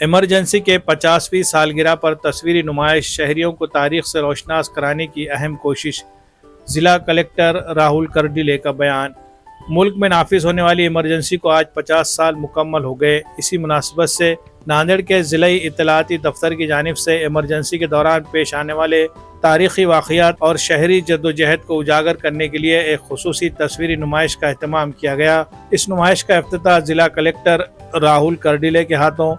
Emergency کے 50ویں سالگرہ پر تصویری نمائش شہریوں کو تاریخ سے روشناس کرانے کی اہم کوشش، ضلع کلکٹر راہل کرڈیلے کا بیان۔ ملک میں نافذ ہونے والی ایمرجنسی کو آج 50 سال مکمل ہو گئے۔ اسی مناسبت سے ناندیڑ کے ضلعی اطلاعاتی دفتر کی جانب سے ایمرجنسی کے دوران پیش آنے والے تاریخی واقعات اور شہری جدوجہد کو اجاگر کرنے کے لیے ایک خصوصی تصویری نمائش کا اہتمام کیا گیا۔ اس نمائش کا افتتاح ضلع کلکٹر راہل کرڈیلے کے ہاتھوں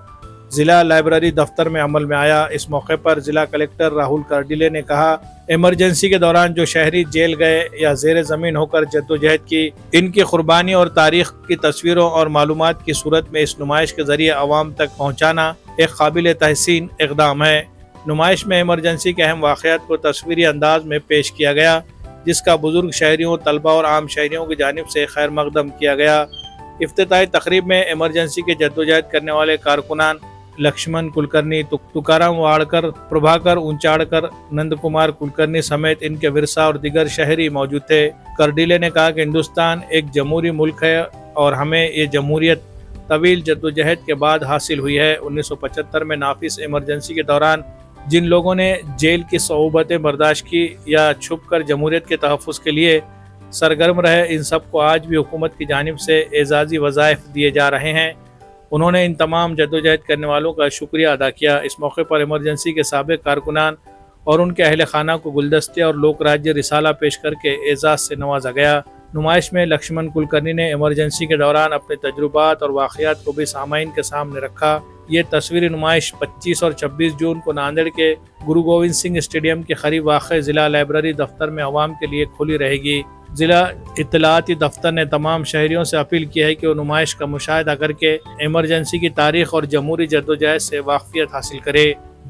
ضلع لائبریری دفتر میں عمل میں آیا۔ اس موقع پر ضلع کلکٹر راہل کرڈیلے نے کہا، ایمرجنسی کے دوران جو شہری جیل گئے یا زیر زمین ہو کر جدوجہد کی، ان کی قربانی اور تاریخ کی تصویروں اور معلومات کی صورت میں اس نمائش کے ذریعے عوام تک پہنچانا ایک قابل تحسین اقدام ہے۔ نمائش میں ایمرجنسی کے اہم واقعات کو تصویری انداز میں پیش کیا گیا، جس کا بزرگ شہریوں، طلباء اور عام شہریوں کی جانب سے خیر مقدم کیا گیا۔ افتتاحی تقریب میں ایمرجنسی کے جدوجہد کرنے والے کارکنان لکشمن کلکرنی، تکارام واڑکر، پربھاکر اونچاڑکر، نند کمار کلکرنی سمیت ان کے ورثاء اور دیگر شہری موجود تھے۔ کرڈیلے نے کہا کہ ہندوستان ایک جمہوری ملک ہے اور ہمیں یہ جمہوریت طویل جدوجہد کے بعد حاصل ہوئی ہے۔ 1975 میں نافذ ایمرجنسی کے دوران جن لوگوں نے جیل کی صعوبتیں برداشت کی یا چھپ کر جمہوریت کے تحفظ کے لیے سرگرم رہے، ان سب کو آج بھی حکومت کی جانب سے اعزازی وظائف دیے جا رہے ہیں۔ انہوں نے ان تمام جدوجہد کرنے والوں کا شکریہ ادا کیا۔ اس موقع پر ایمرجنسی کے سابق کارکنان اور ان کے اہل خانہ کو گلدستے اور لوک راجیہ رسالہ پیش کر کے اعزاز سے نوازا گیا۔ نمائش میں لکشمن کلکرنی نے ایمرجنسی کے دوران اپنے تجربات اور واقعات کو بھی سامعین کے سامنے رکھا۔ یہ تصویری نمائش 25 اور 26 جون کو ناندیڑ کے گرو گوبند سنگھ اسٹیڈیم کے قریب واقع ضلع لائبریری دفتر میں عوام کے لیے کھلی رہے گی۔ ضلع اطلاعاتی دفتر نے تمام شہریوں سے اپیل کی ہے کہ وہ نمائش کا مشاہدہ کر کے ایمرجنسی کی تاریخ اور جمہوری جدوجہد سے واقفیت حاصل کرے۔